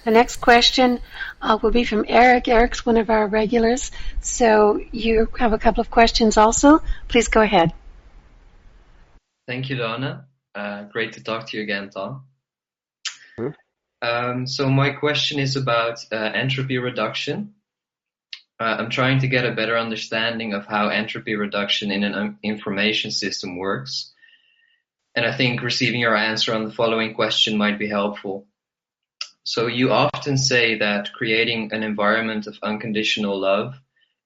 The next question will be from Eric. Eric's one of our regulars, so you have a couple of questions also. Please go ahead. Thank you, Donna. Great to talk to you again, Tom. So my question is about entropy reduction. I'm trying to get a better understanding of how entropy reduction in an information system works. And I think receiving your answer on the following question might be helpful. So you often say that creating an environment of unconditional love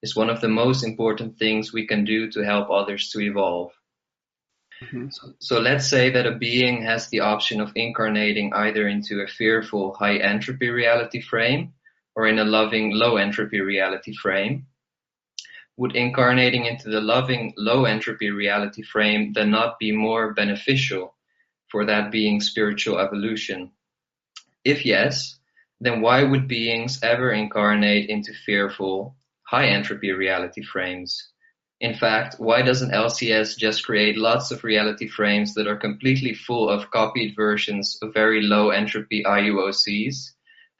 is one of the most important things we can do to help others to evolve. Mm-hmm. So let's say that a being has the option of incarnating either into a fearful high entropy reality frame or in a loving low entropy reality frame. Would incarnating into the loving low entropy reality frame then not be more beneficial for that being's spiritual evolution? If yes, then why would beings ever incarnate into fearful, high entropy reality frames? In fact, why doesn't LCS just create lots of reality frames that are completely full of copied versions of very low entropy IUOCs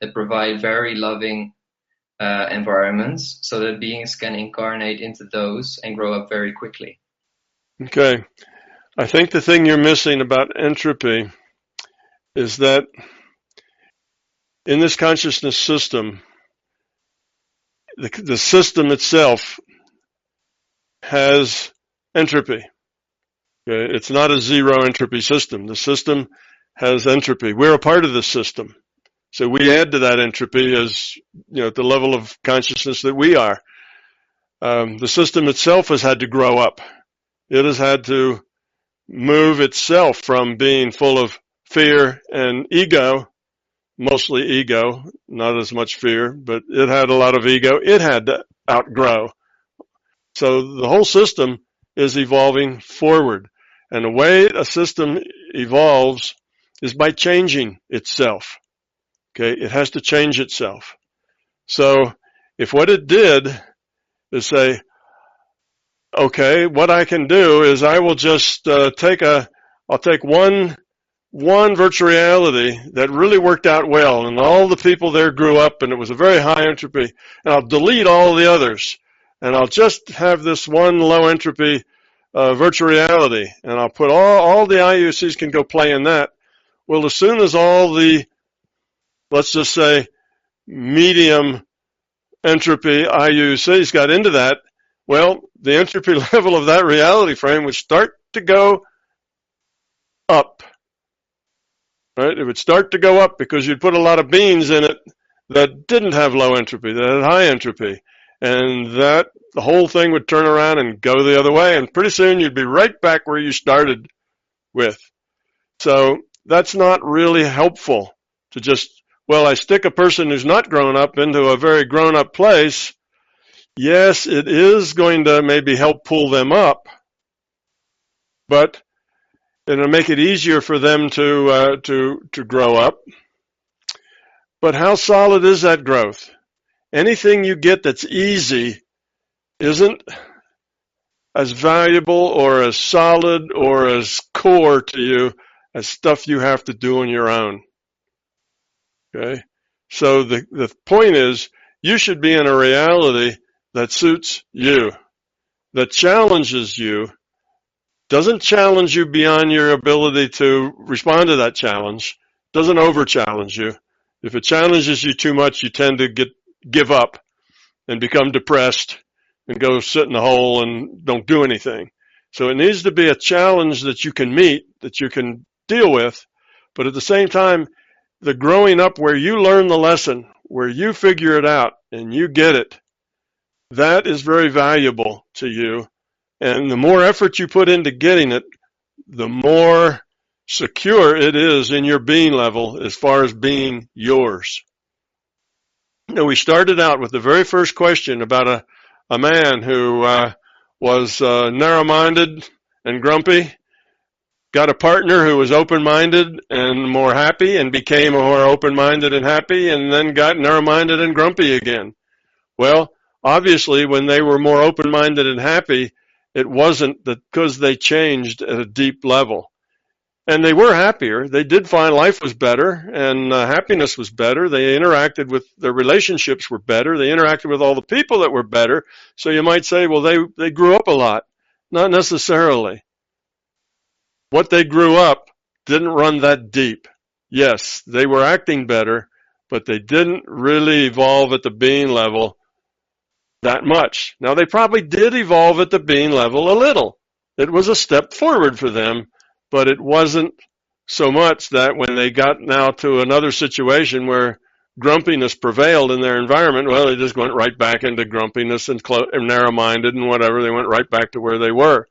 that provide very loving environments so that beings can incarnate into those and grow up very quickly? Okay. I think the thing you're missing about entropy is that in this consciousness system, the system itself has entropy. Okay? It's not a zero entropy system. The system has entropy. We're a part of the system. So we add to that entropy as, at the level of consciousness that we are. The system itself has had to grow up. It has had to move itself from being full of fear and ego, mostly ego, not as much fear, but it had a lot of ego. It had to outgrow. So the whole system is evolving forward. And the way a system evolves is by changing itself. Okay, it has to change itself. So if what it did is say, okay, what I can do is I will just I'll take one virtual reality that really worked out well, and all the people there grew up, and it was a very high entropy, and I'll delete all the others, and I'll just have this one low entropy virtual reality, and I'll put all the IUCs can go play in that. Well, as soon as all the, let's just say, medium entropy IUCs got into that, well, the entropy level of that reality frame would start to go up. Right? It would start to go up because you'd put a lot of beings in it that didn't have low entropy, that had high entropy. And that the whole thing would turn around and go the other way. And pretty soon you'd be right back where you started with. So that's not really helpful to just, well, I stick a person who's not grown up into a very grown up place. Yes, it is going to maybe help pull them up, but it'll make it easier for them to grow up. But how solid is that growth? Anything you get that's easy isn't as valuable or as solid or as core to you as stuff you have to do on your own. Okay? So the point is, you should be in a reality that suits you, that challenges you, doesn't challenge you beyond your ability to respond to that challenge, doesn't over-challenge you. If it challenges you too much, you tend to give up and become depressed and go sit in a hole and don't do anything. So it needs to be a challenge that you can meet, that you can deal with, but at the same time, the growing up where you learn the lesson, where you figure it out and you get it, that is very valuable to you. And the more effort you put into getting it, the more secure it is in your being level as far as being yours. Now, we started out with the very first question about a man who was narrow-minded and grumpy, got a partner who was open-minded and more happy, and became more open-minded and happy, and then got narrow-minded and grumpy again. Well, obviously, when they were more open-minded and happy, it wasn't because they changed at a deep level. And they were happier. They did find life was better, and happiness was better. They interacted with, their relationships were better. They interacted with all the people that were better. So you might say, well, they grew up a lot. Not necessarily. What they grew up didn't run that deep. Yes, they were acting better, but they didn't really evolve at the being level that much. Now, they probably did evolve at the being level a little. It was a step forward for them, but it wasn't so much that when they got now to another situation where grumpiness prevailed in their environment, well, they just went right back into grumpiness and narrow-minded and whatever. They went right back to where they were.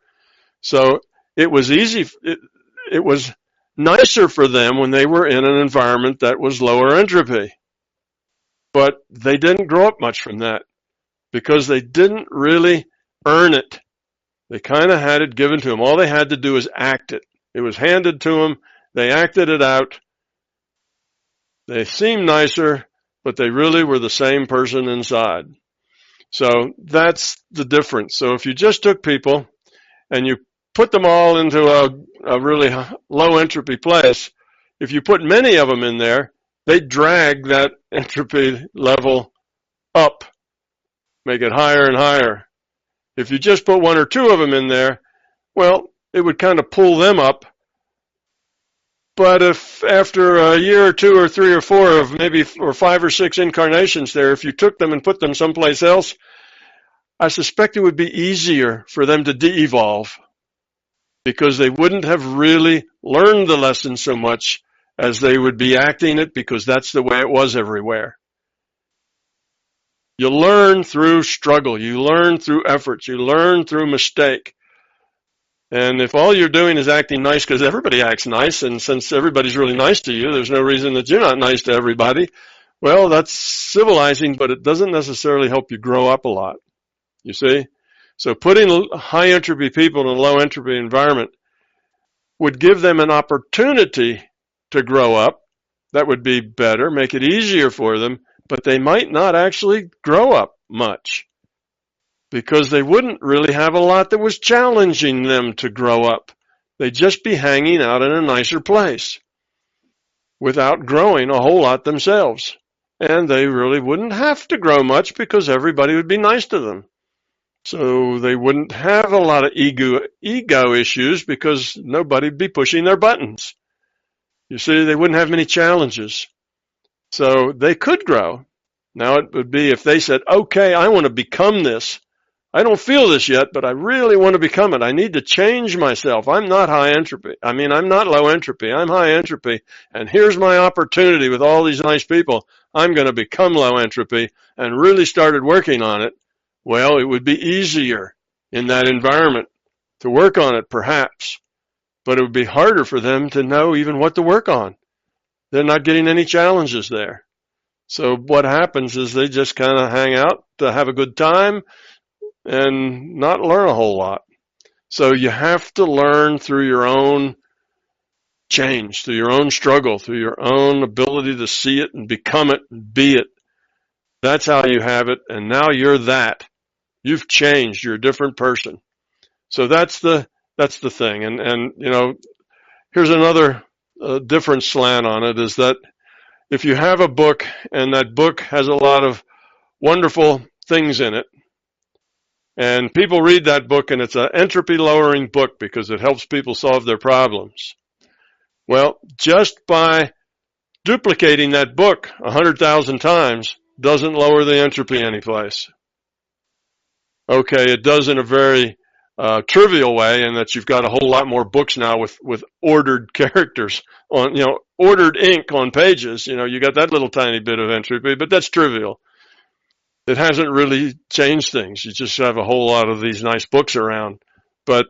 So it was easy. It was nicer for them when they were in an environment that was lower entropy. But they didn't grow up much from that because they didn't really earn it. They kind of had it given to them. All they had to do was act it. It was handed to them. They acted it out. They seemed nicer, but they really were the same person inside. So that's the difference. So if you just took people and you put them all into a really low entropy place, if you put many of them in there, they drag that entropy level up, make it higher and higher. If you just put one or two of them in there, well, it would kind of pull them up. But if after a year or two or three or four of maybe or 5 or 6 incarnations there, if you took them and put them someplace else, I suspect it would be easier for them to de-evolve because they wouldn't have really learned the lesson so much as they would be acting it because that's the way it was everywhere. You learn through struggle. You learn through efforts. You learn through mistake. And if all you're doing is acting nice because everybody acts nice, and since everybody's really nice to you, there's no reason that you're not nice to everybody, well, that's civilizing, but it doesn't necessarily help you grow up a lot, you see? So putting high entropy people in a low entropy environment would give them an opportunity to grow up. That would be better, make it easier for them, but they might not actually grow up much because they wouldn't really have a lot that was challenging them to grow up. They'd just be hanging out in a nicer place without growing a whole lot themselves. And they really wouldn't have to grow much because everybody would be nice to them. So they wouldn't have a lot of ego issues because nobody would be pushing their buttons. You see, they wouldn't have many challenges. So they could grow. Now it would be if they said, okay, I want to become this. I don't feel this yet, but I really want to become it. I need to change myself. I'm not high entropy. I'm not low entropy. I'm high entropy. And here's my opportunity with all these nice people. I'm going to become low entropy and really started working on it. Well, it would be easier in that environment to work on it, perhaps. But it would be harder for them to know even what to work on. They're not getting any challenges there. So what happens is they just kind of hang out to have a good time and not learn a whole lot. So you have to learn through your own change, through your own struggle, through your own ability to see it and become it and be it. That's how you have it, and now you're that. You've changed. You're a different person. So that's the thing. And you know, here's another different slant on it is that if you have a book and that book has a lot of wonderful things in it, and people read that book and it's an entropy lowering book because it helps people solve their problems. Well, just by duplicating that book 100,000 times doesn't lower the entropy anyplace. Okay, it does in a very trivial way in that you've got a whole lot more books now with ordered characters on, you know, ordered ink on pages. You know, you got that little tiny bit of entropy, but that's trivial. It hasn't really changed things. You just have a whole lot of these nice books around, but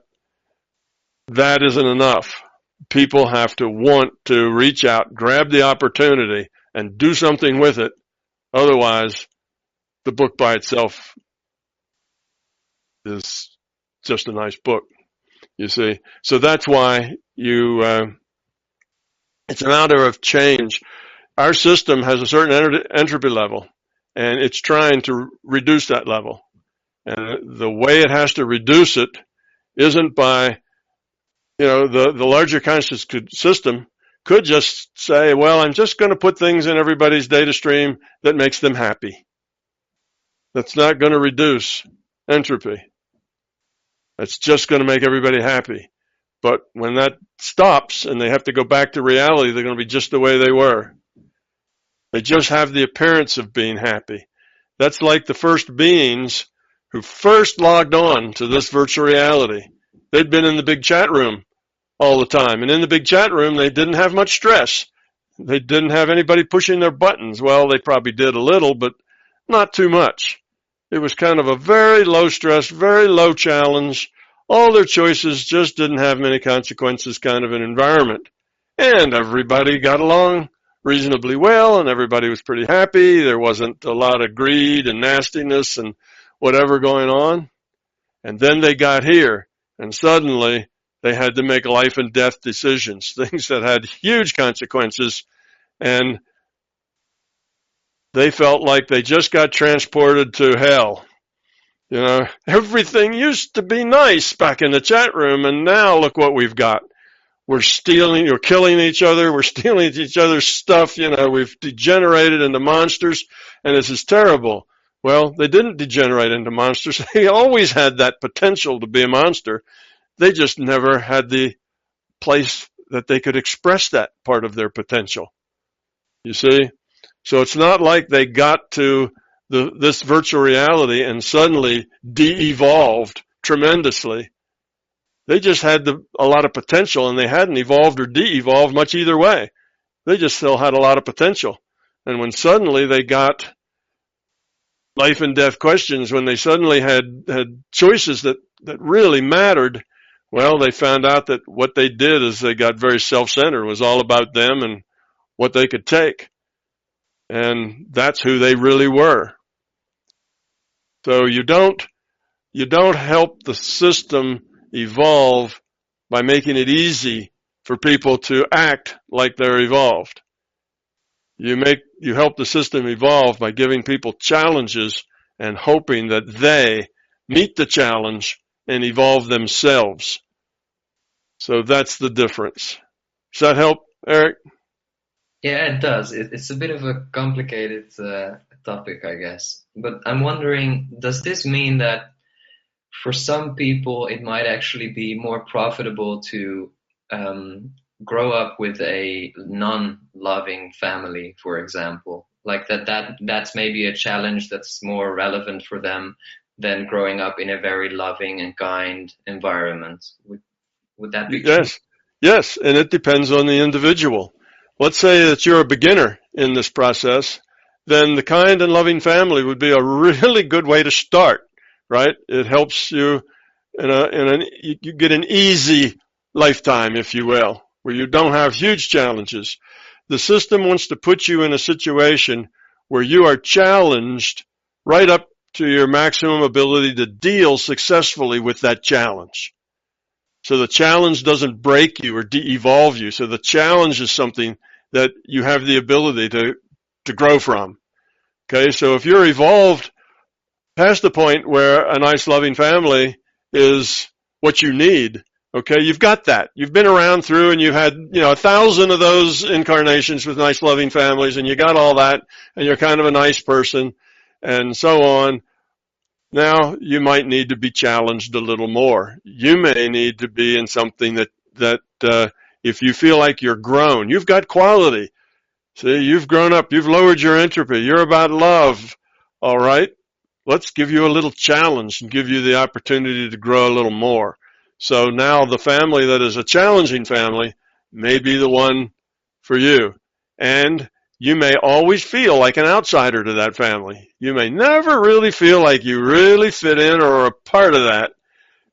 that isn't enough. People have to want to reach out, grab the opportunity, and do something with it. Otherwise, the book by itself is just a nice book, you see. So that's why it's a matter of change. Our system has a certain entropy level, and it's trying to reduce that level. And the way it has to reduce it isn't by the larger conscious system could just say, well, I'm just going to put things in everybody's data stream that makes them happy. That's not going to reduce entropy. That's just going to make everybody happy. But when that stops and they have to go back to reality, they're going to be just the way they were. They just have the appearance of being happy. That's like the first beings who first logged on to this virtual reality. They'd been in the big chat room all the time. And in the big chat room, they didn't have much stress. They didn't have anybody pushing their buttons. Well, they probably did a little, but not too much. It was kind of a very low stress, very low challenge. All their choices just didn't have many consequences kind of an environment. And everybody got along reasonably well, and everybody was pretty happy. There wasn't a lot of greed and nastiness and whatever going on. And then they got here, and suddenly they had to make life and death decisions, things that had huge consequences, and they felt like they just got transported to hell. Everything used to be nice back in the chat room, and now look what we've got. We're killing each other, we're stealing each other's stuff, we've degenerated into monsters, and this is terrible. Well, they didn't degenerate into monsters. They always had that potential to be a monster. They just never had the place that they could express that part of their potential. You see? So it's not like they got to this virtual reality and suddenly de-evolved tremendously. They just had a lot of potential, and they hadn't evolved or de-evolved much either way. They just still had a lot of potential. And when suddenly they got life and death questions, when they suddenly had choices that really mattered, well, they found out that what they did is they got very self-centered. It was all about them and what they could take. And that's who they really were. So you don't help the system evolve by making it easy for people to act like they're evolved. You help the system evolve by giving people challenges and hoping that they meet the challenge and evolve themselves. So that's the difference. Does that help, Eric? Yeah, it does. It's a bit of a complicated topic, I guess. But I'm wondering, does this mean that for some people it might actually be more profitable to grow up with a non-loving family, for example? Like that's maybe a challenge that's more relevant for them than growing up in a very loving and kind environment. Would that be true? Yes, and it depends on the individual. Let's say that you're a beginner in this process, then the kind and loving family would be a really good way to start, right? It helps you you get an easy lifetime, if you will, where you don't have huge challenges. The system wants to put you in a situation where you are challenged right up to your maximum ability to deal successfully with that challenge. So the challenge doesn't break you or de-evolve you. So the challenge is something that you have the ability to grow from. Okay, so if you're evolved past the point where a nice loving family is what you need, okay, you've got that. You've been around through and you've had, 1,000 of those incarnations with nice loving families, and you got all that, and you're kind of a nice person, and so on. Now you might need to be challenged a little more. You may need to be in something that if you feel like you're grown, you've got quality. See, you've grown up, you've lowered your entropy, you're about love. All right, let's give you a little challenge and give you the opportunity to grow a little more. So now the family that is a challenging family may be the one for you. And you may always feel like an outsider to that family. You may never really feel like you really fit in or are a part of that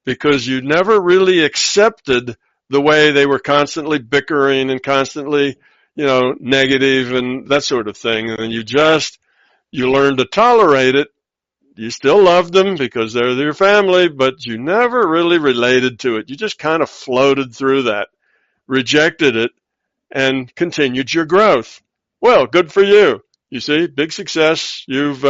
because you never really accepted the way they were constantly bickering and constantly, negative and that sort of thing. And you learn to tolerate it. You still loved them because they're your family, but you never really related to it. You just kind of floated through that, rejected it, and continued your growth. Well, good for you. You see, big success. You've,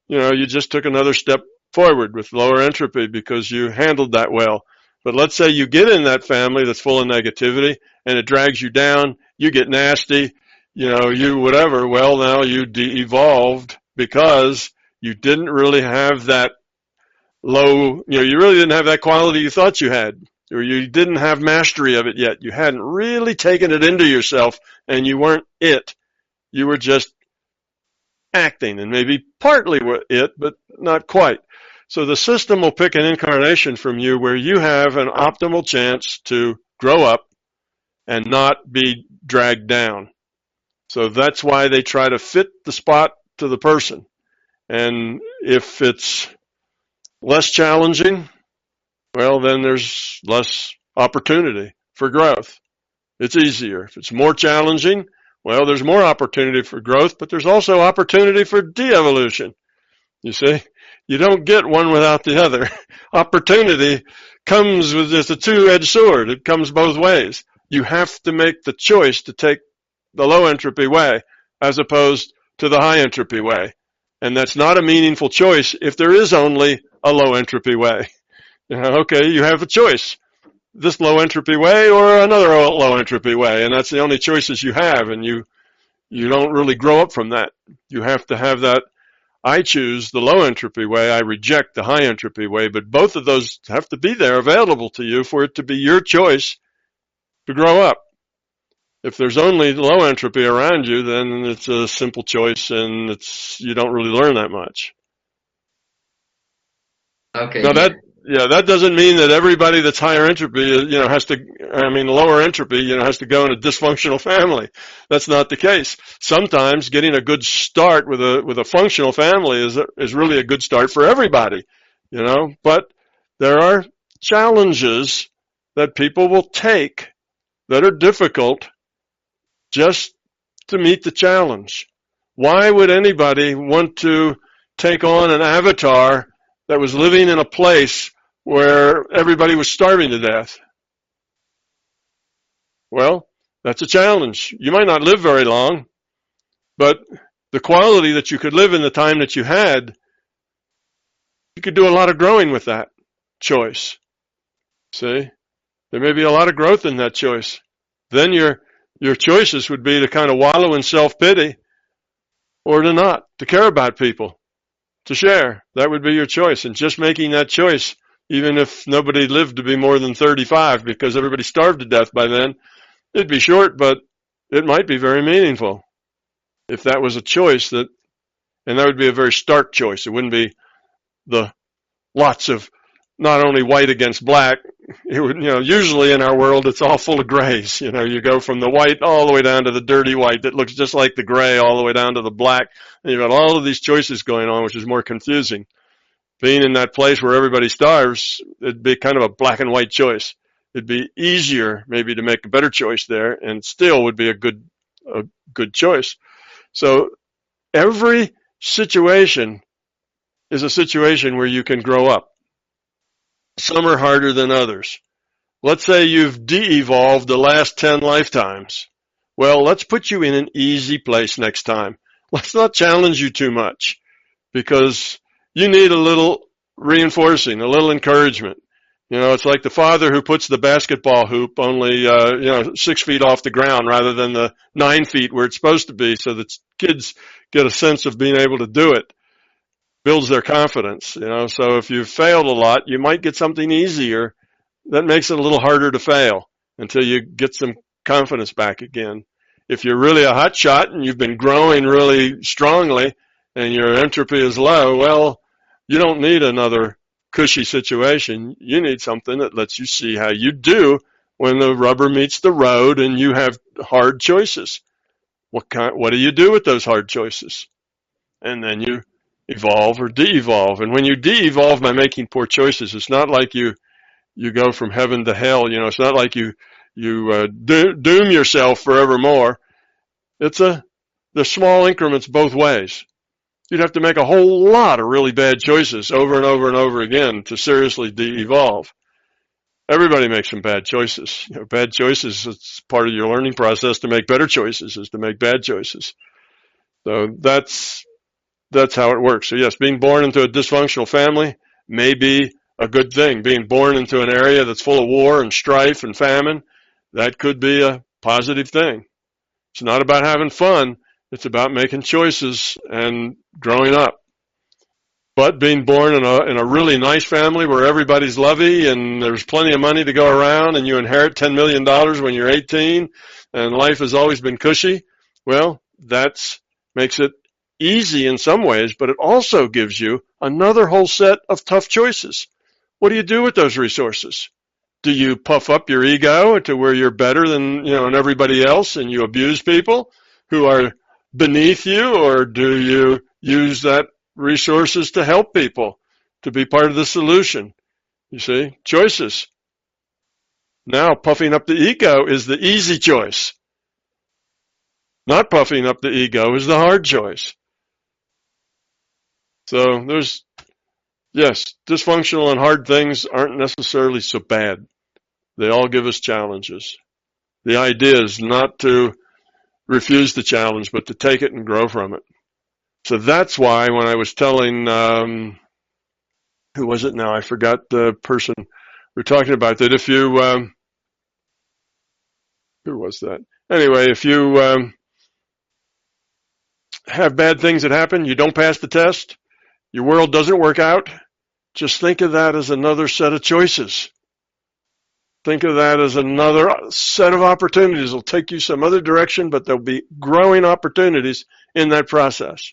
you just took another step forward with lower entropy because you handled that well. But let's say you get in that family that's full of negativity and it drags you down, you get nasty, you whatever. Well, now you de-evolved because you didn't really have that low, you really didn't have that quality you thought you had, or you didn't have mastery of it yet. You hadn't really taken it into yourself, and you weren't it. You were just acting, and maybe partly it, but not quite. So the system will pick an incarnation from you where you have an optimal chance to grow up and not be dragged down. So that's why they try to fit the spot to the person. And if it's less challenging, well, then there's less opportunity for growth. It's easier. If it's more challenging, well, there's more opportunity for growth, but there's also opportunity for de-evolution. You see, you don't get one without the other. Opportunity comes with just a two-edged sword. It comes both ways. You have to make the choice to take the low entropy way as opposed to the high entropy way. And that's not a meaningful choice if there is only a low entropy way. Okay, you have a choice. This low entropy way or another low entropy way, and that's the only choices you have, and you don't really grow up from that. You have to have that, I choose the low entropy way, I reject the high entropy way, but both of those have to be there available to you for it to be your choice to grow up. If there's only low entropy around you, then it's a simple choice, and you don't really learn that much. Okay. Now that doesn't mean that everybody that's higher entropy, lower entropy, has to go in a dysfunctional family. That's not the case. Sometimes getting a good start with a functional family is really a good start for everybody, but there are challenges that people will take that are difficult just to meet the challenge. Why would anybody want to take on an avatar that was living in a place where everybody was starving to death? Well, that's a challenge. You might not live very long, but the quality that you could live in the time that you had, you could do a lot of growing with that choice. See? There may be a lot of growth in that choice. Then your choices would be to kind of wallow in self-pity or to not, to care about people, to share. That would be your choice. And just making that choice, even if nobody lived to be more than 35 because everybody starved to death by then, it'd be short, but it might be very meaningful if that was a choice and that would be a very stark choice. It wouldn't be the lots of not only white against black. It would, usually in our world, it's all full of grays. You go from the white all the way down to the dirty white that looks just like the gray all the way down to the black. And you've got all of these choices going on, which is more confusing. Being in that place where everybody starves, it'd be kind of a black and white choice. It'd be easier maybe to make a better choice there, and still would be a good choice. So every situation is a situation where you can grow up. Some are harder than others. Let's say you've de-evolved the last 10 lifetimes. Well, let's put you in an easy place next time. Let's not challenge you too much because you need a little reinforcing, a little encouragement. It's like the father who puts the basketball hoop only, 6 feet off the ground rather than the 9 feet where it's supposed to be so that kids get a sense of being able to do it. Builds their confidence, So if you've failed a lot, you might get something easier that makes it a little harder to fail until you get some confidence back again. If you're really a hot shot and you've been growing really strongly and your entropy is low, well, you don't need another cushy situation. You need something that lets you see how you do when the rubber meets the road and you have hard choices. What do you do with those hard choices? And then you evolve or de-evolve. And when you de-evolve by making poor choices, it's not like you go from heaven to hell. It's not like you doom yourself forevermore. There's small increments both ways. You'd have to make a whole lot of really bad choices over and over and over again to seriously de-evolve. Everybody makes some bad choices. Bad choices, it's part of your learning process to make better choices, is to make bad choices. So that's how it works. So yes, being born into a dysfunctional family may be a good thing. Being born into an area that's full of war and strife and famine, that could be a positive thing. It's not about having fun. It's about making choices and growing up. But being born in a really nice family where everybody's lovey and there's plenty of money to go around and you inherit $10 million when you're 18 and life has always been cushy, well, that makes it easy in some ways, but it also gives you another whole set of tough choices. What do you do with those resources? Do you puff up your ego to where you're better than, and everybody else and you abuse people who are beneath you, or do you use that resources to help people, to be part of the solution? You see, choices. Now, puffing up the ego is the easy choice. Not puffing up the ego is the hard choice. So yes, dysfunctional and hard things aren't necessarily so bad. They all give us challenges. The idea is not to refuse the challenge, but to take it and grow from it. So that's why when I was telling, who was it now? I forgot the person we're talking about, that if you, who was that? Anyway, if you have bad things that happen, you don't pass the test, your world doesn't work out, just think of that as another set of choices. Think of that as another set of opportunities. It'll take you some other direction, but there'll be growing opportunities in that process.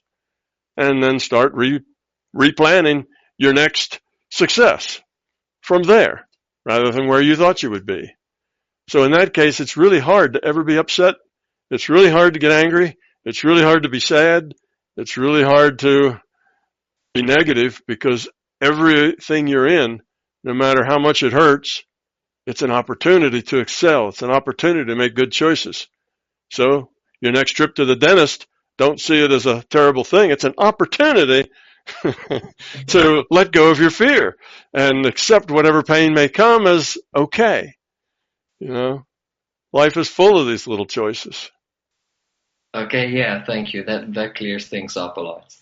And then start replanning your next success from there, rather than where you thought you would be. So in that case, it's really hard to ever be upset. It's really hard to get angry. It's really hard to be sad. It's really hard to be negative, because everything you're in, no matter how much it hurts, it's an opportunity to excel. It's an opportunity to make good choices. So your next trip to the dentist, don't see it as a terrible thing. It's an opportunity to let go of your fear and accept whatever pain may come as okay. Life is full of these little choices. Okay, yeah, thank you. That clears things up a lot.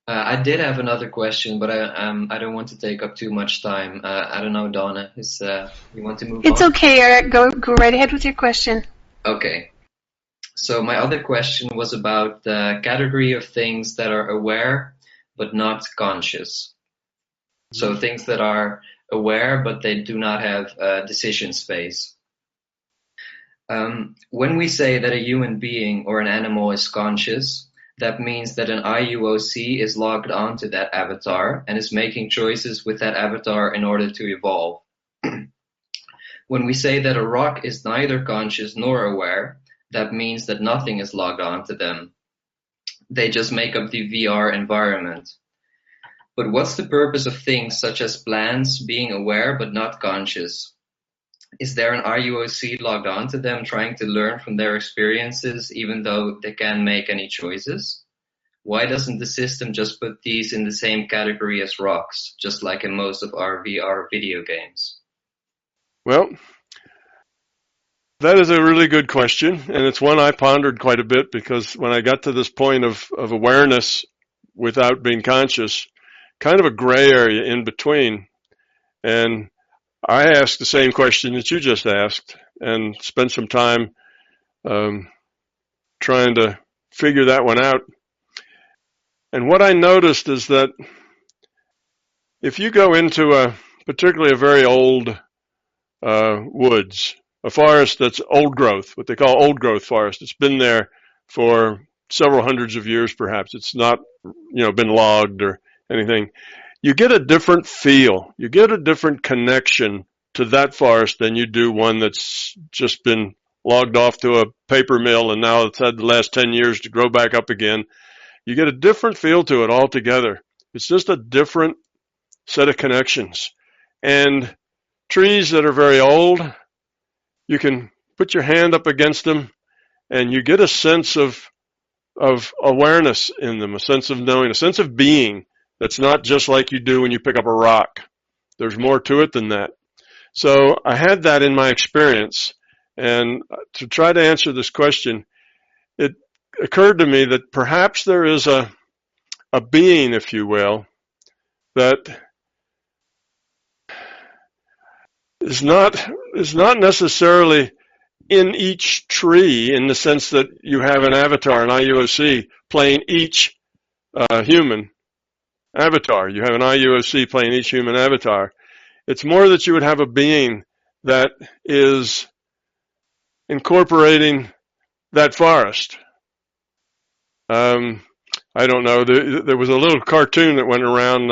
I did have another question, but I don't want to take up too much time. I don't know, Donna, you want to move on? It's okay, Eric. Go right ahead with your question. Okay. So my other question was about the category of things that are aware but not conscious. So things that are aware but they do not have decision space. When we say that a human being or an animal is conscious, that means that an IUOC is logged onto that avatar and is making choices with that avatar in order to evolve. When we say that a rock is neither conscious nor aware, that means that nothing is logged onto them. They just make up the VR environment. But what's the purpose of things such as plants being aware but not conscious? Is there an IUOC logged onto them trying to learn from their experiences even though they can't make any choices? Why doesn't the system just put these in the same category as rocks, just like in most of our VR video games? Well, that is a really good question, and it's one I pondered quite a bit, because when I got to this point of awareness without being conscious, kind of a gray area in between, and I asked the same question that you just asked and spent some time trying to figure that one out. And what I noticed is that if you go into particularly a very old woods, a forest that's old growth, what they call old growth forest, it's been there for several hundreds of years perhaps. It's not, been logged or anything. You get a different feel. You get a different connection to that forest than you do one that's just been logged off to a paper mill and now it's had the last 10 years to grow back up again. You get a different feel to it altogether. It's just a different set of connections. And trees that are very old, you can put your hand up against them and you get a sense of awareness in them, a sense of knowing, a sense of being that's not just like you do when you pick up a rock. There's more to it than that. So I had that in my experience. And to try to answer this question, it occurred to me that perhaps there is a being, if you will, that is not necessarily in each tree, in the sense that you have an avatar, an IUOC, playing each human avatar. You have an IUOC playing each human avatar. It's more that you would have a being that is incorporating that forest. I don't know. There was a little cartoon that went around.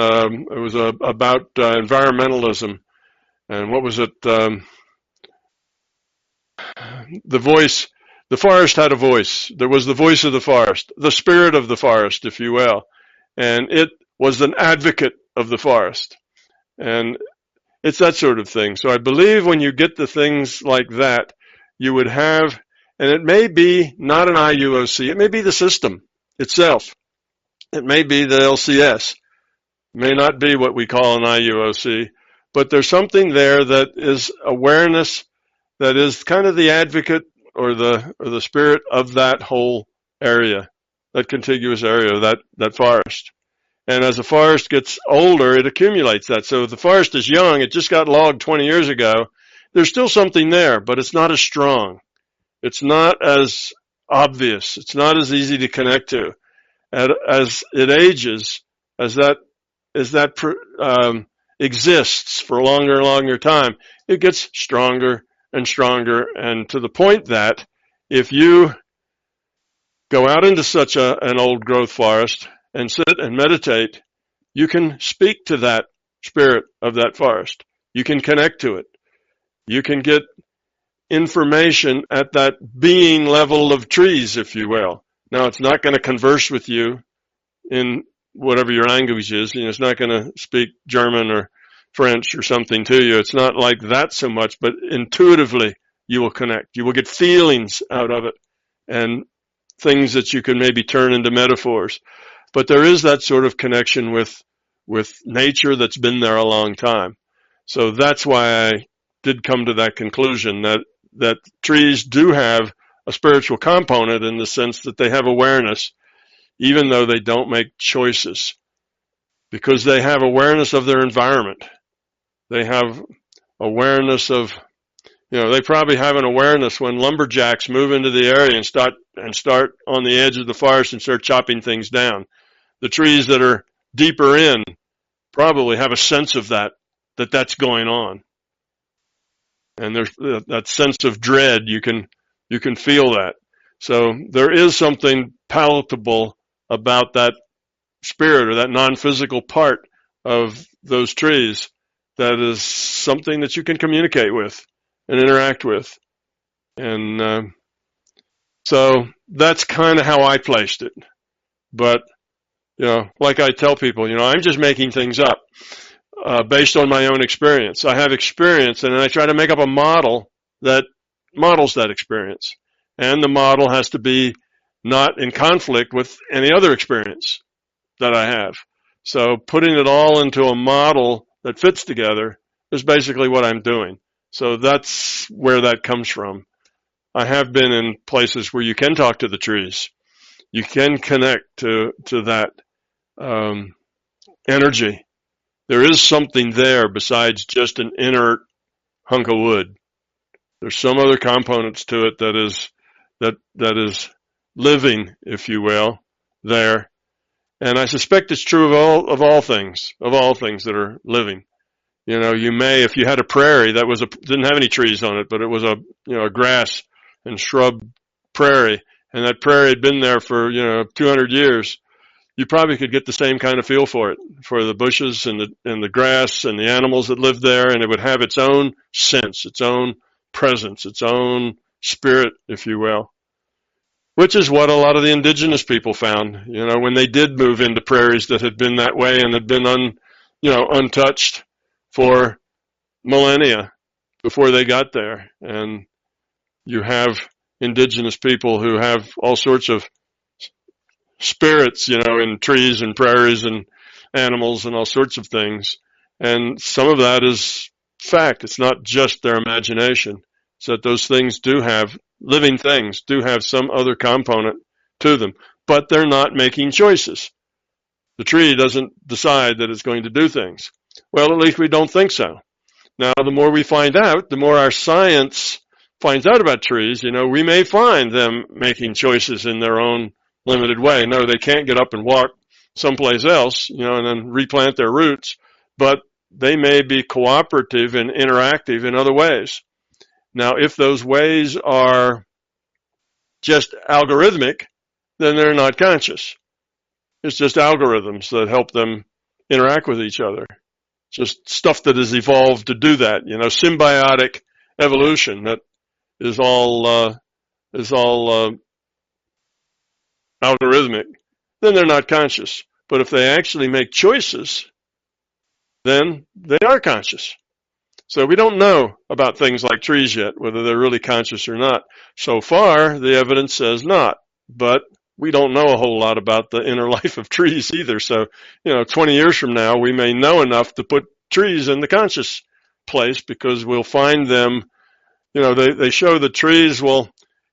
It was about environmentalism, and what was it? The voice. The forest had a voice. There was the voice of the forest, the spirit of the forest, if you will, and it was an advocate of the forest, and it's that sort of thing. So I believe when you get the things like that, you would have, and it may be not an IUOC. It may be the system itself. It may be the LCS. It may not be what we call an IUOC, but there's something there that is awareness, that is kind of the advocate or the spirit of that whole area, that contiguous area, that forest. And as the forest gets older, it accumulates that. So if the forest is young, it just got logged 20 years ago, there's still something there, but it's not as strong. It's not as obvious. It's not as easy to connect to. As it ages, as that exists for a longer and longer time, it gets stronger and stronger, and to the point that if you go out into such an old growth forest and sit and meditate, you can speak to that spirit of that forest. You can connect to it. You can get information at that being level of trees, if you will. Now, it's not going to converse with you in whatever your language is. It's not going to speak German or French or something to you. It's not like that so much, but intuitively you will connect. You will get feelings out of it and things that you can maybe turn into metaphors. But there is that sort of connection with nature that's been there a long time. So that's why I did come to that conclusion that trees do have a spiritual component, in the sense that they have awareness, even though they don't make choices, because they have awareness of their environment. They have awareness of, they probably have an awareness when lumberjacks move into the area and start on the edge of the forest and start chopping things down. The trees that are deeper in probably have a sense of that's going on. And there's that sense of dread. You can feel that. So there is something palatable about that spirit, or that non-physical part of those trees, that is something that you can communicate with and interact with. And so that's kind of how I placed it. But, like I tell people, I'm just making things up based on my own experience. I have experience, and then I try to make up a model that models that experience. And the model has to be not in conflict with any other experience that I have. So putting it all into a model that fits together is basically what I'm doing. So that's where that comes from. I have been in places where you can talk to the trees. You can connect to that energy. There is something there besides just an inert hunk of wood. There's some other components to it that is living, if you will, there. And I suspect it's true of all things that are living. You may, if you had a prairie that didn't have any trees on it, but it was a grass and shrub prairie, and that prairie had been there for 200 years, you probably could get the same kind of feel for it, for the bushes and the grass and the animals that lived there, and it would have its own sense, its own presence, its own spirit, if you will. Which is what a lot of the indigenous people found, when they did move into prairies that had been that way and had been untouched for millennia before they got there. And you have indigenous people who have all sorts of spirits, in trees and prairies and animals and all sorts of things. And some of that is fact. It's not just their imagination. It's that those things living things do have some other component to them, but they're not making choices. The tree doesn't decide that it's going to do things. Well, at least we don't think so. Now, the more we find out, the more our science finds out about trees. We may find them making choices in their own limited way. No, they can't get up and walk someplace else, and then replant their roots, but they may be cooperative and interactive in other ways. Now, if those ways are just algorithmic, then they're not conscious. It's just algorithms that help them interact with each other. Just stuff that has evolved to do that, symbiotic evolution that is all algorithmic. Then they're not conscious. But if they actually make choices, then they are conscious. So we don't know about things like trees yet, whether they're really conscious or not. So far, the evidence says not. But we don't know a whole lot about the inner life of trees either. So, 20 years from now, we may know enough to put trees in the conscious place because we'll find them, they show the trees will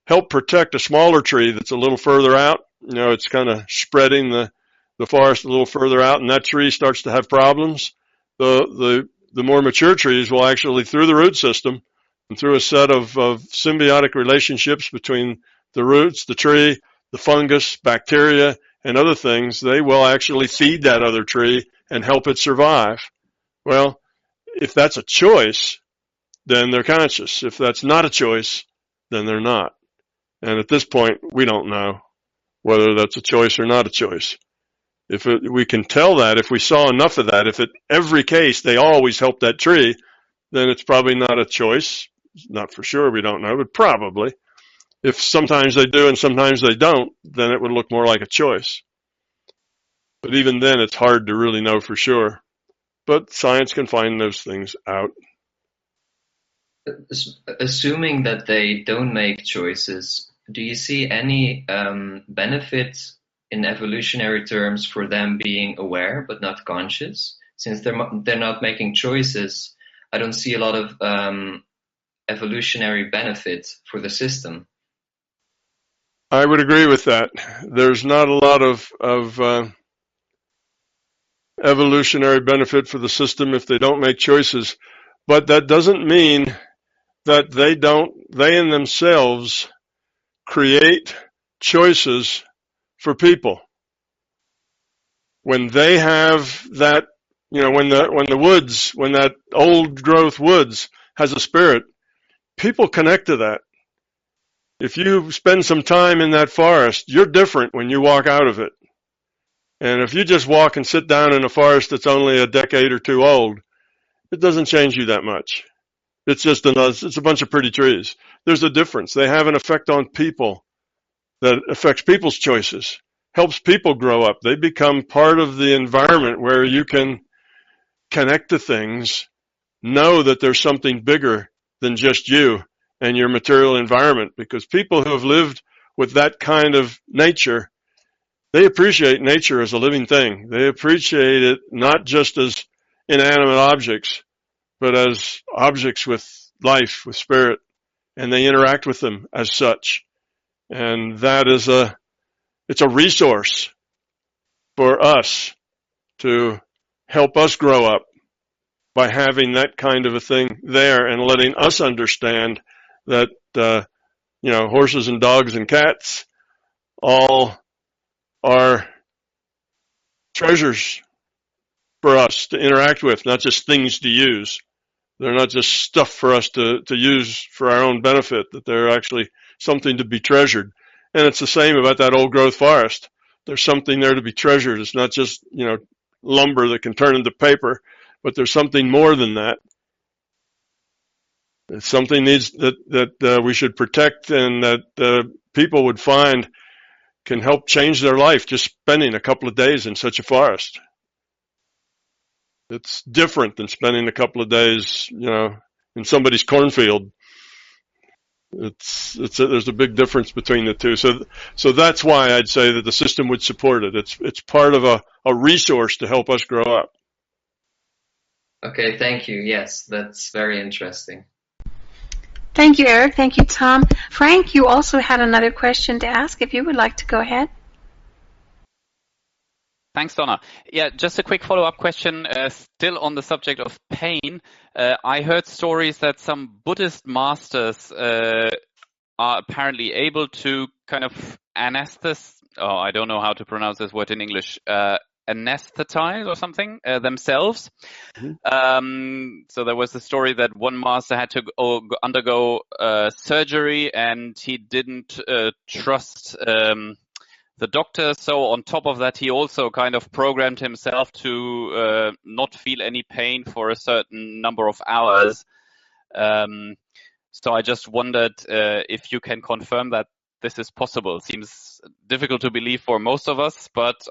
help protect a smaller tree that's a little further out. It's kind of spreading the forest a little further out, and that tree starts to have problems. The more mature trees will actually, through the root system and through a set of symbiotic relationships between the roots, the tree, the fungus, bacteria, and other things, they will actually feed that other tree and help it survive. Well, if that's a choice, then they're conscious. If that's not a choice, then they're not. And at this point, we don't know whether that's a choice or not a choice. We can tell that, if we saw enough of that, if in every case they always help that tree, then it's probably not a choice. Not for sure, we don't know, but probably. If sometimes they do and sometimes they don't, then it would look more like a choice. But even then, it's hard to really know for sure. But science can find those things out. Assuming that they don't make choices, do you see any benefits in evolutionary terms for them being aware but not conscious? Since they're not making choices, I don't see a lot of evolutionary benefit for the system. I would agree with that. There's not a lot of evolutionary benefit for the system if they don't make choices, but that doesn't mean that they in themselves create choices for people. When they have that, when that old growth woods has a spirit, people connect to that. If you spend some time in that forest, you're different when you walk out of it. And if you just walk and sit down in a forest that's only a decade or two old, it doesn't change you that much. It's just it's a bunch of pretty trees. There's a difference. They have an effect on people that affects people's choices, helps people grow up. They become part of the environment where you can connect to things, know that there's something bigger than just you and your material environment, because people who have lived with that kind of nature, they appreciate nature as a living thing. They appreciate it not just as inanimate objects, but as objects with life, with spirit, and they interact with them as such. And that is it's a resource for us to help us grow up by having that kind of a thing there and letting us understand that, horses and dogs and cats all are treasures for us to interact with, not just things to use. They're not just stuff for us to use for our own benefit, that they're actually something to be treasured. And it's the same about that old growth forest. There's something there to be treasured. It's not just, lumber that can turn into paper, but there's something more than that. It's something that we should protect, and that people would find can help change their life just spending a couple of days in such a forest. It's different than spending a couple of days, in somebody's cornfield. There's a big difference between the two. So that's why I'd say that the system would support it. It's part of a resource to help us grow up. Okay, thank you. Yes, that's very interesting. Thank you, Eric. Thank you, Tom. Frank, you also had another question to ask, if you would like to go ahead. Thanks, Donna. Yeah, just a quick follow-up question, still on the subject of pain. I heard stories that some Buddhist masters are apparently able to kind of I don't know how to pronounce this word in English, anesthetize or something themselves. Mhm. So there was a story that one master had to undergo surgery and he didn't trust the doctor. So on top of that, he also kind of programmed himself to not feel any pain for a certain number of hours. So I just wondered if you can confirm that this is possible. Seems difficult to believe for most of us, but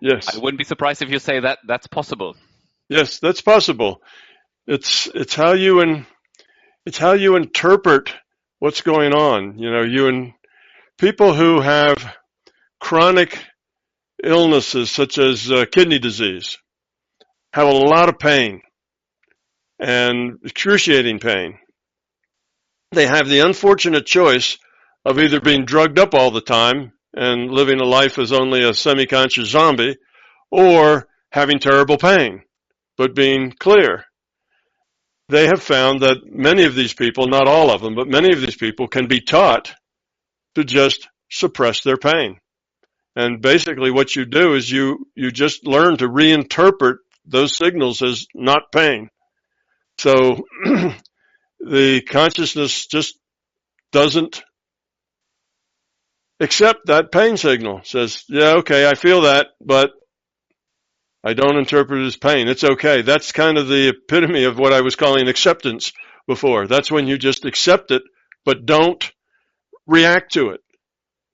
Yes. I wouldn't be surprised if you say that that's possible. Yes, that's possible. It's how you interpret what's going on. People who have chronic illnesses such as kidney disease have a lot of pain and excruciating pain. They have the unfortunate choice of either being drugged up all the time and living a life as only a semi-conscious zombie, or having terrible pain but being clear. They have found that many of these people, not all of them, but many of these people can be taught to just suppress their pain. And basically what you do is you just learn to reinterpret those signals as not pain. So the consciousness just doesn't accept that pain signal. Says, yeah, okay, I feel that, but I don't interpret it as pain. It's okay. That's kind of the epitome of what I was calling acceptance before. That's when you just accept it, but don't react to it.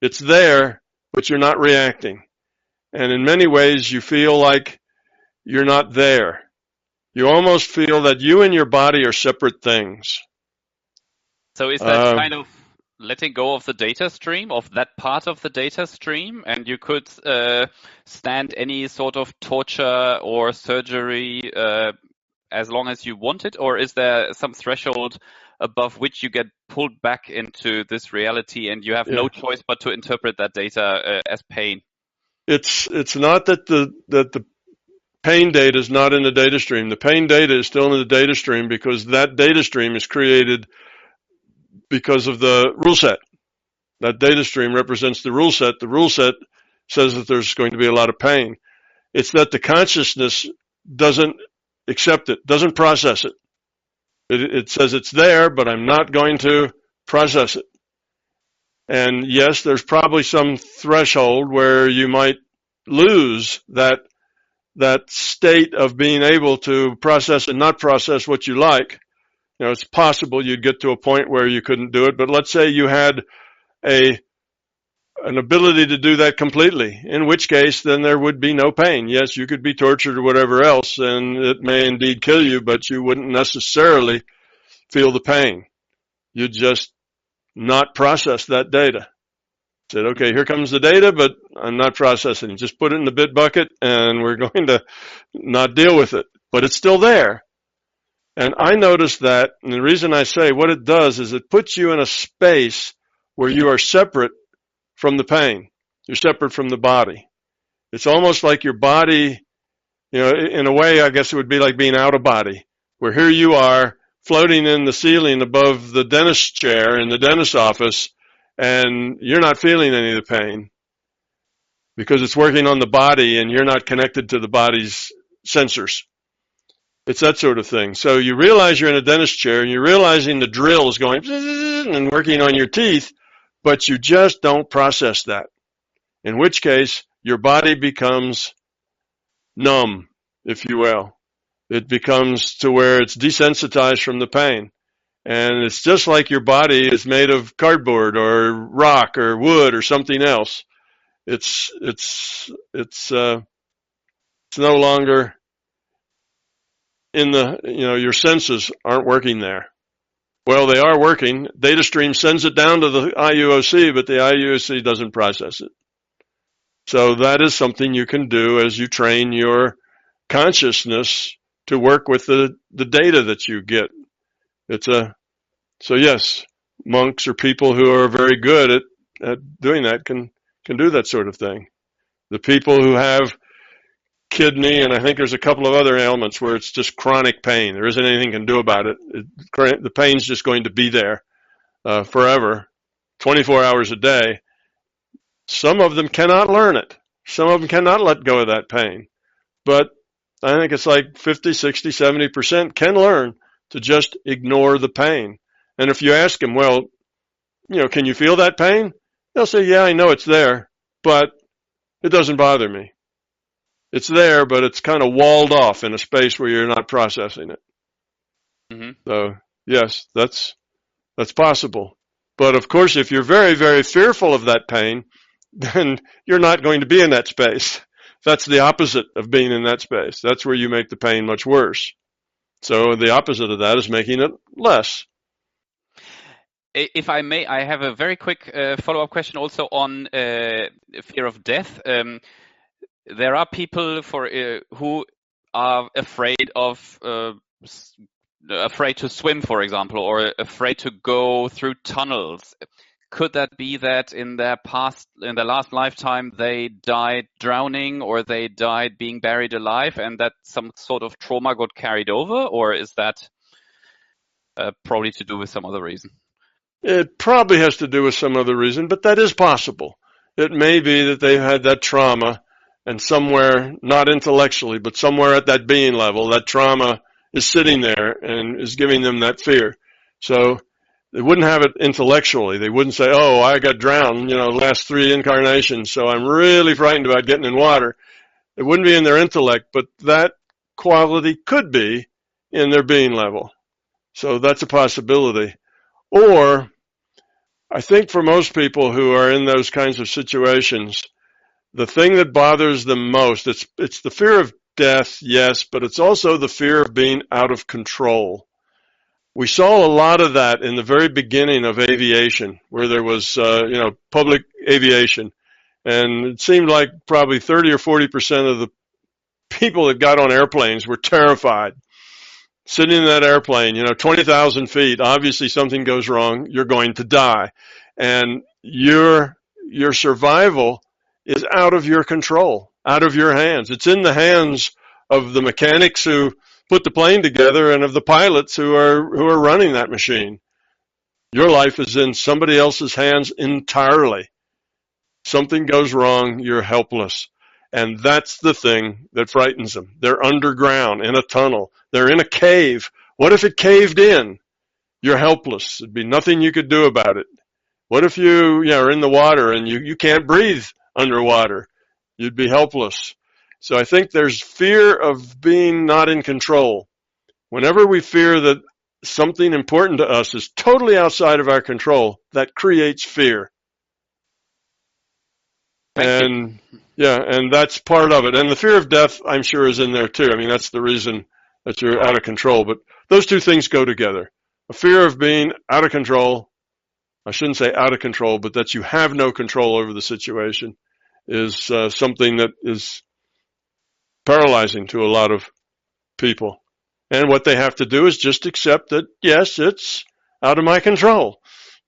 It's there, but you're not reacting. And in many ways, you feel like you're not there. You almost feel that you and your body are separate things. So is that kind of letting go of the data stream, of that part of the data stream, and you could stand any sort of torture or surgery as long as you want it? Or is there some threshold above which you get pulled back into this reality and you have no choice but to interpret that data as pain? It's not that the pain data is not in the data stream. The pain data is still in the data stream because that data stream is created because of the rule set. That data stream represents the rule set. The rule set says that there's going to be a lot of pain. It's that the consciousness doesn't accept it, doesn't process it. It says it's there, but I'm not going to process it. And yes, there's probably some threshold where you might lose that state of being able to process and not process what you like. It's possible you'd get to a point where you couldn't do it, but let's say you had an ability to do that completely, in which case then there would be no pain. Yes, you could be tortured or whatever else, and it may indeed kill you, but you wouldn't necessarily feel the pain. You'd just not process that data. Said, okay, here comes the data, but I'm not processing it. Just put it in the bit bucket and we're going to not deal with it. But it's still there. And I noticed that, and the reason I say what it does is it puts you in a space where you are separate from the pain. You're separate from the body. It's almost like your body, in a way, I guess it would be like being out of body, where here you are floating in the ceiling above the dentist chair in the dentist's office, and you're not feeling any of the pain because it's working on the body and you're not connected to the body's sensors. It's that sort of thing. So you realize you're in a dentist chair and you're realizing the drill is going and working on your teeth, but you just don't process that. In which case, your body becomes numb, if you will. It becomes to where it's desensitized from the pain. And it's just like your body is made of cardboard or rock or wood or something else. It's no longer in your senses aren't working there. Well, they are working. Data stream sends it down to the IUOC, but the IUOC doesn't process it. So that is something you can do as you train your consciousness to work with the data that you get. So yes, monks or people who are very good at doing that can do that sort of thing. The people who have kidney, and I think there's a couple of other ailments where it's just chronic pain. There isn't anything you can do about it. The pain's just going to be there forever, 24 hours a day. Some of them cannot learn it. Some of them cannot let go of that pain. But I think it's like 50, 60, 70% can learn to just ignore the pain. And if you ask them, well, can you feel that pain? They'll say, yeah, I know it's there, but it doesn't bother me. It's there, but it's kind of walled off in a space where you're not processing it. Mm-hmm. So, yes, that's possible. But of course, if you're very, very fearful of that pain, then you're not going to be in that space. That's the opposite of being in that space. That's where you make the pain much worse. So the opposite of that is making it less. If I may, I have a very quick follow-up question also on fear of death. There are people who are afraid to swim, for example, or afraid to go through tunnels. Could that be that in their last lifetime, they died drowning or they died being buried alive, and that some sort of trauma got carried over, or is that probably to do with some other reason? It probably has to do with some other reason, but that is possible. It may be that they've had that trauma, and somewhere, not intellectually, but somewhere at that being level, that trauma is sitting there and is giving them that fear. So they wouldn't have it intellectually. They wouldn't say, oh, I got drowned, last 3 incarnations, so I'm really frightened about getting in water. It wouldn't be in their intellect, but that quality could be in their being level. So that's a possibility. Or I think for most people who are in those kinds of situations, the thing that bothers them most, it's the fear of death, yes, but it's also the fear of being out of control. We saw a lot of that in the very beginning of aviation, where there was, public aviation. And it seemed like probably 30 or 40% of the people that got on airplanes were terrified. Sitting in that airplane, 20,000 feet, obviously something goes wrong, you're going to die. And your survival is out of your control, out of your hands. It's in the hands of the mechanics who put the plane together and of the pilots who are running that machine. Your life is in somebody else's hands entirely. Something goes wrong, you're helpless. And that's the thing that frightens them. They're underground in a tunnel. They're in a cave. What if it caved in? You're helpless. There'd be nothing you could do about it. What if you are in the water and you can't breathe underwater? You'd be helpless. So I think there's fear of being not in control. Whenever we fear that something important to us is totally outside of our control, that creates fear. And that's part of it. And the fear of death, I'm sure, is in there too. I mean, that's the reason that you're out of control. But those two things go together. A fear of being out of control, I shouldn't say out of control, but that you have no control over the situation is something that is paralyzing to a lot of people. And what they have to do is just accept that, yes, it's out of my control.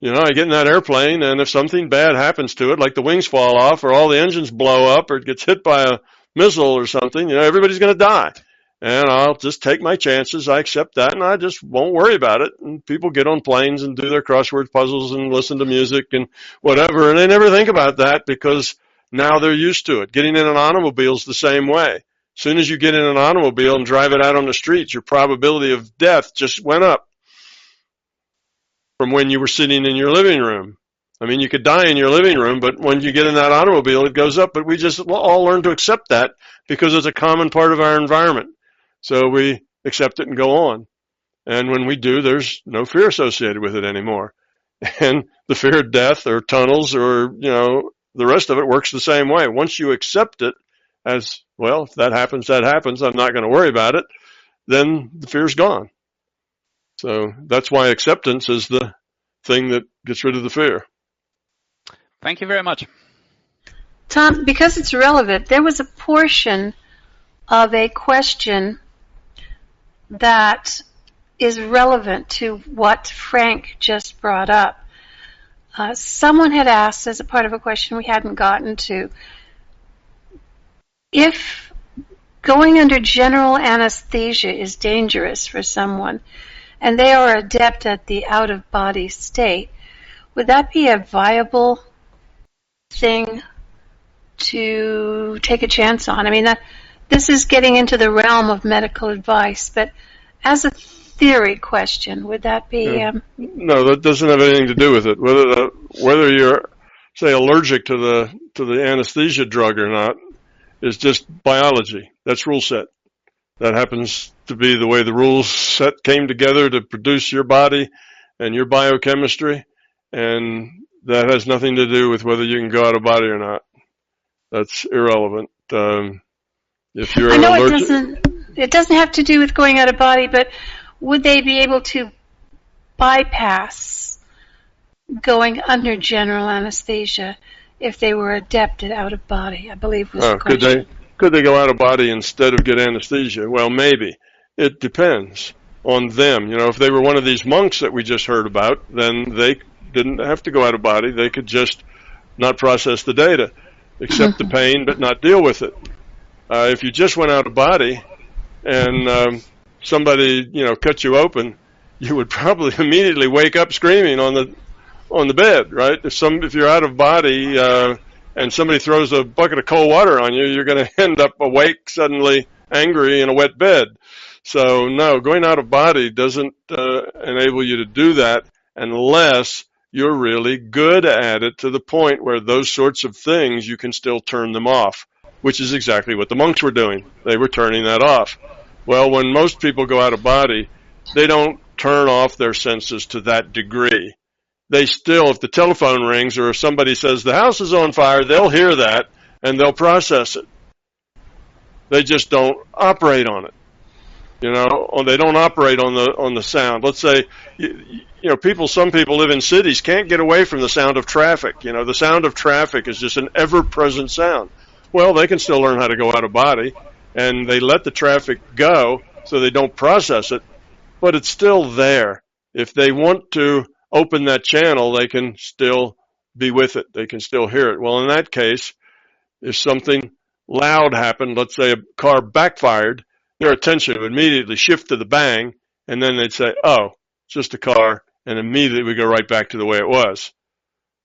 I get in that airplane, and if something bad happens to it, like the wings fall off or all the engines blow up or it gets hit by a missile or something, everybody's going to die. And I'll just take my chances. I accept that, and I just won't worry about it. And people get on planes and do their crossword puzzles and listen to music and whatever, and they never think about that because now they're used to it. Getting in an automobile is the same way. As soon as you get in an automobile and drive it out on the streets, your probability of death just went up from when you were sitting in your living room. I mean, you could die in your living room, but when you get in that automobile, it goes up. But we just all learn to accept that because it's a common part of our environment. So we accept it and go on. And when we do, there's no fear associated with it anymore. And the fear of death or tunnels or, the rest of it works the same way. Once you accept it as, well, if that happens, that happens. I'm not going to worry about it. Then the fear's gone. So that's why acceptance is the thing that gets rid of the fear. Thank you very much. Tom, because it's relevant, there was a portion of a question that is relevant to what Frank just brought up. Someone had asked, as a part of a question we hadn't gotten to, if going under general anesthesia is dangerous for someone, and they are adept at the out-of-body state, would that be a viable thing to take a chance on? I mean, this is getting into the realm of medical advice, but as a theory question, would that be... No, that doesn't have anything to do with it. Whether you're, say, allergic to the anesthesia drug or not is just biology. That's rule set. That happens to be the way the rules set came together to produce your body and your biochemistry, and that has nothing to do with whether you can go out of body or not. That's irrelevant. If you're allergic, it doesn't have to do with going out of body, but would they be able to bypass going under general anesthesia if they were adept at out of body? I believe was the question. Could they go out of body instead of get anesthesia? Well, maybe. It depends on them. You know, if they were one of these monks that we just heard about, then they didn't have to go out of body. They could just not process the data, accept the pain, but not deal with it. If you just went out of body and somebody, cut you open, you would probably immediately wake up screaming on the bed, right? If you're out of body and somebody throws a bucket of cold water on you, you're going to end up awake, suddenly angry in a wet bed. So no, going out of body doesn't enable you to do that unless you're really good at it to the point where those sorts of things, you can still turn them off, which is exactly what the monks were doing. They were turning that off. Well, when most people go out of body, they don't turn off their senses to that degree. They still, if the telephone rings or if somebody says the house is on fire, they'll hear that and they'll process it. They just don't operate on it. They don't operate on the sound. Let's say, some people live in cities, can't get away from the sound of traffic. The sound of traffic is just an ever-present sound. Well, they can still learn how to go out of body, and they let the traffic go so they don't process it, but it's still there. If they want to open that channel, they can still be with it. They can still hear it. Well, in that case, if something loud happened, let's say a car backfired, their attention would immediately shift to the bang, and then they'd say, oh, it's just a car, and immediately we go right back to the way it was.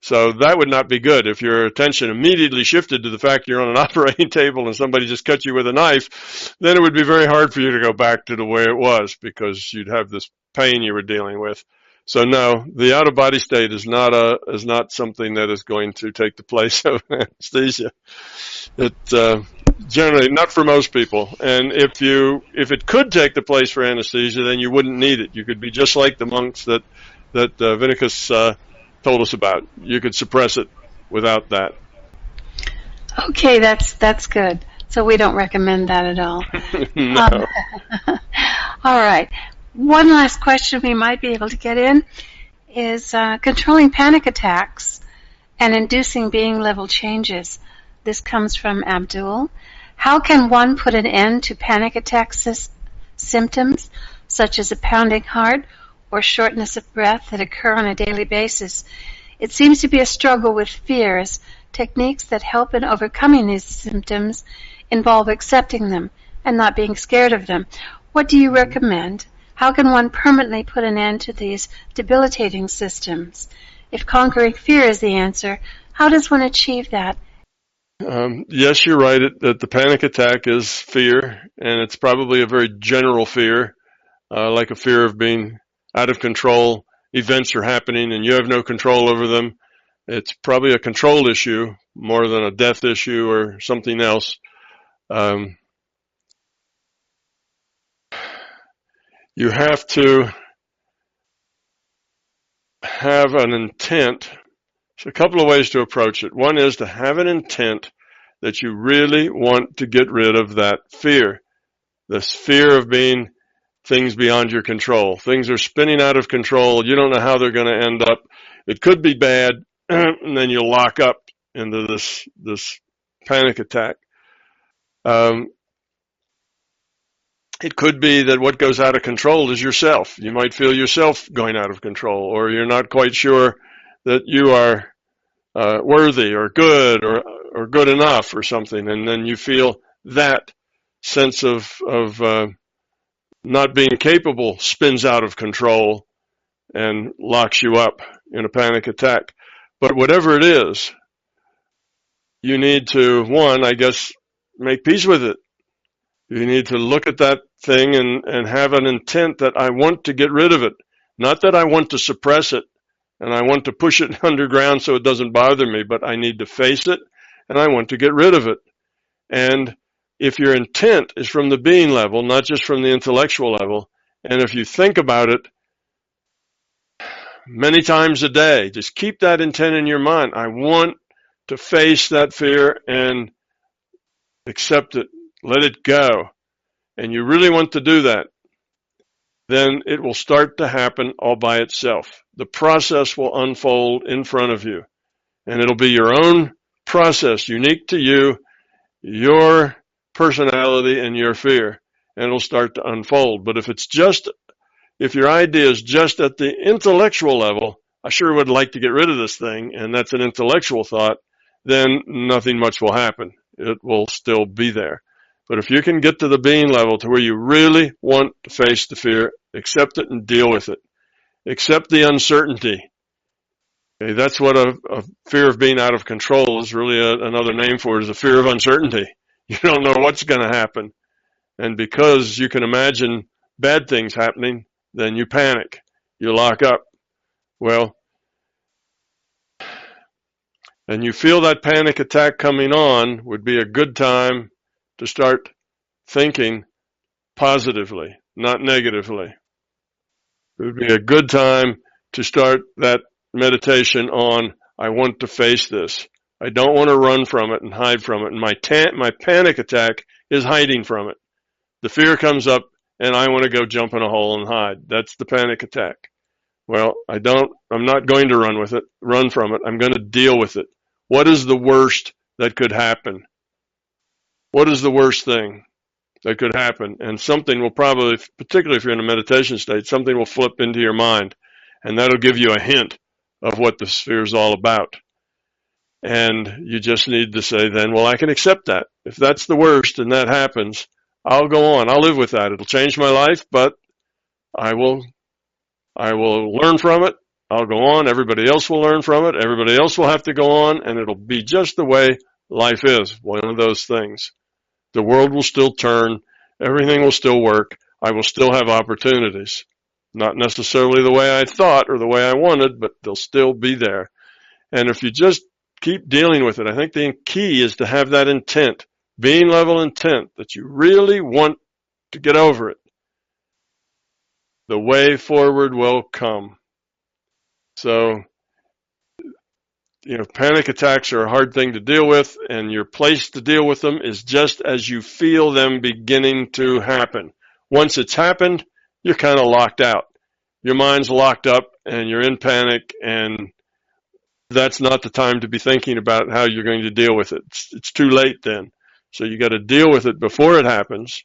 So that would not be good. If your attention immediately shifted to the fact you're on an operating table and somebody just cut you with a knife, then it would be very hard for you to go back to the way it was because you'd have this pain you were dealing with. So no, the out-of-body state is not something that is going to take the place of anesthesia. It's generally not for most people. And if it could take the place for anesthesia, then you wouldn't need it. You could be just like the monks that Vinicus told us about. You could suppress it without that. Okay, that's good. So we don't recommend that at all. No. All right. One last question we might be able to get in is controlling panic attacks and inducing being level changes. This comes from Abdul. How can one put an end to panic attack symptoms such as a pounding heart or shortness of breath that occur on a daily basis? It seems to be a struggle with fears. Techniques that help in overcoming these symptoms involve accepting them and not being scared of them. What do you recommend? How can one permanently put an end to these debilitating systems? If conquering fear is the answer, how does one achieve that? Yes, you're right that the panic attack is fear, and it's probably a very general fear, like a fear of being out of control. Events are happening and you have no control over them. It's probably a control issue more than a death issue or something else. You have to have an intent. There's a couple of ways to approach it. One is to have an intent that you really want to get rid of that fear. This fear of being things beyond your control. Things are spinning out of control. You don't know how they're going to end up. It could be bad, and then you'll lock up into this panic attack. It could be that what goes out of control is yourself. You might feel yourself going out of control, or you're not quite sure that you are worthy or good or good enough or something, and then you feel that sense of not being capable spins out of control and locks you up in a panic attack. But whatever it is, you need to, one, I guess, make peace with it. You need to look at that thing and have an intent that I want to get rid of it. Not that I want to suppress it and I want to push it underground so it doesn't bother me, but I need to face it and I want to get rid of it. And if your intent is from the being level, not just from the intellectual level, and if you think about it many times a day, just keep that intent in your mind. I want to face that fear and accept it, let it go. And you really want to do that, then it will start to happen all by itself. The process will unfold in front of you. And it'll be your own process, unique to you, your personality and your fear. And it'll start to unfold. But if your idea is just at the intellectual level, I sure would like to get rid of this thing, and that's an intellectual thought, then nothing much will happen. It will still be there. But if you can get to the being level to where you really want to face the fear, accept it and deal with it. Accept the uncertainty. Okay, that's what a fear of being out of control is really another name for it, is a fear of uncertainty. You don't know what's going to happen. And because you can imagine bad things happening, then you panic. You lock up. Well, and you feel that panic attack coming on, would be a good time to start thinking positively, not negatively. It would be a good time to start that meditation on, I want to face this. I don't want to run from it and hide from it. And my panic attack is hiding from it. The fear comes up and I want to go jump in a hole and hide. That's the panic attack. Well, I'm not going to run from it. I'm going to deal with it. What is the worst that could happen? What is the worst thing that could happen? And something will probably, particularly if you're in a meditation state, something will flip into your mind, and that'll give you a hint of what the sphere is all about. And you just need to say then, well, I can accept that. If that's the worst and that happens, I'll go on. I'll live with that. It'll change my life, but I will learn from it. I'll go on. Everybody else will learn from it. Everybody else will have to go on, and it'll be just the way life is, one of those things. The world will still turn. Everything will still work. I will still have opportunities. Not necessarily the way I thought or the way I wanted, but they'll still be there. And if you just keep dealing with it, I think the key is to have that intent, being level intent, that you really want to get over it. The way forward will come. So, panic attacks are a hard thing to deal with, and your place to deal with them is just as you feel them beginning to happen. Once it's happened, you're kind of locked out. Your mind's locked up, and you're in panic, and that's not the time to be thinking about how you're going to deal with it. It's too late then. So you got to deal with it before it happens.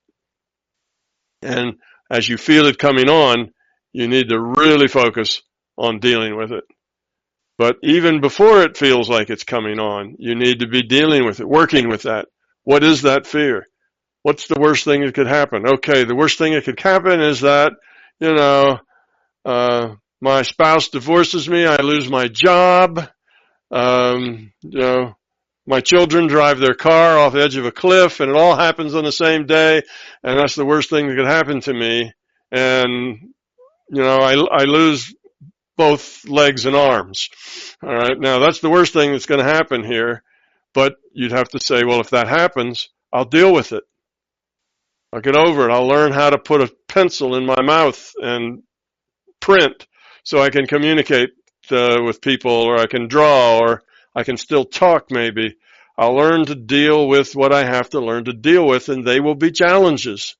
And as you feel it coming on, you need to really focus on dealing with it. But even before it feels like it's coming on, you need to be dealing with it, working with that. What is that fear? What's the worst thing that could happen? Okay, the worst thing that could happen is that, my spouse divorces me, I lose my job, my children drive their car off the edge of a cliff, and it all happens on the same day, and that's the worst thing that could happen to me. And, I lose both legs and arms. All right. Now that's the worst thing that's going to happen here. But you'd have to say, well, if that happens, I'll deal with it. I'll get over it. I'll learn how to put a pencil in my mouth and print so I can communicate with people, or I can draw, or I can still talk maybe. I'll learn to deal with what I have to learn to deal with, and they will be challenges.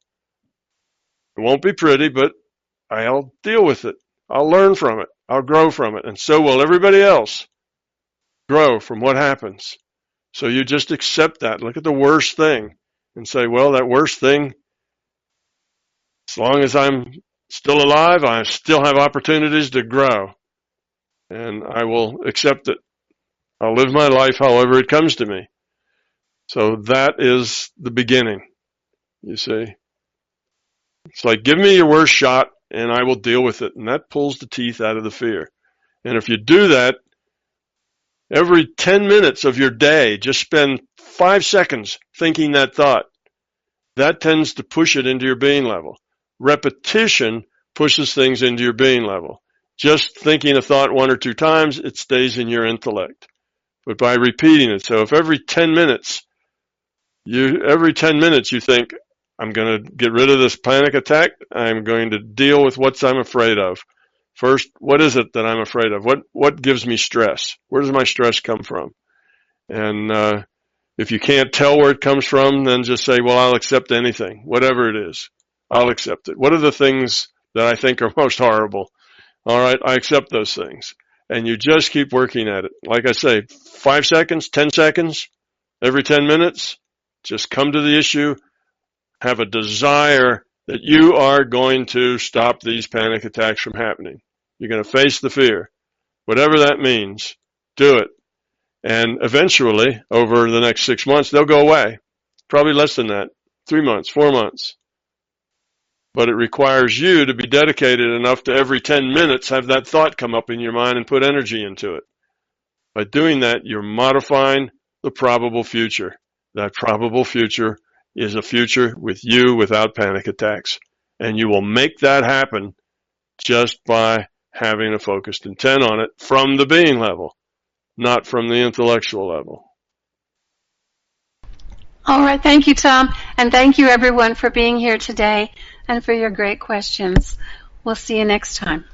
It won't be pretty, but I'll deal with it. I'll learn from it. I'll grow from it. And so will everybody else grow from what happens. So you just accept that. Look at the worst thing and say, well, that worst thing, as long as I'm still alive, I still have opportunities to grow. And I will accept it. I'll live my life however it comes to me. So that is the beginning, you see. It's like, give me your worst shot and I will deal with it. And that pulls the teeth out of the fear. And if you do that, every 10 minutes of your day, just spend 5 seconds thinking that thought. That tends to push it into your being level. Repetition pushes things into your being level. Just thinking a thought 1 or 2 times, it stays in your intellect. But by repeating it, so if every 10 minutes you think, I'm going to get rid of this panic attack, I'm going to deal with what I'm afraid of. First, what is it that I'm afraid of? What gives me stress? Where does my stress come from? And if you can't tell where it comes from, then just say, well, I'll accept anything, whatever it is. I'll accept it. What are the things that I think are most horrible? All right, I accept those things. And you just keep working at it. Like I say, 5 seconds, 10 seconds, every 10 minutes, just come to the issue, have a desire that you are going to stop these panic attacks from happening. You're going to face the fear. Whatever that means, do it. And eventually, over the next 6 months, they'll go away. Probably less than that, 3 months, 4 months. But it requires you to be dedicated enough to every 10 minutes have that thought come up in your mind and put energy into it. By doing that, you're modifying the probable future. That probable future is a future with you without panic attacks. And you will make that happen just by having a focused intent on it from the being level, not from the intellectual level. All right. Thank you, Tom. And thank you, everyone, for being here today and for your great questions. We'll see you next time.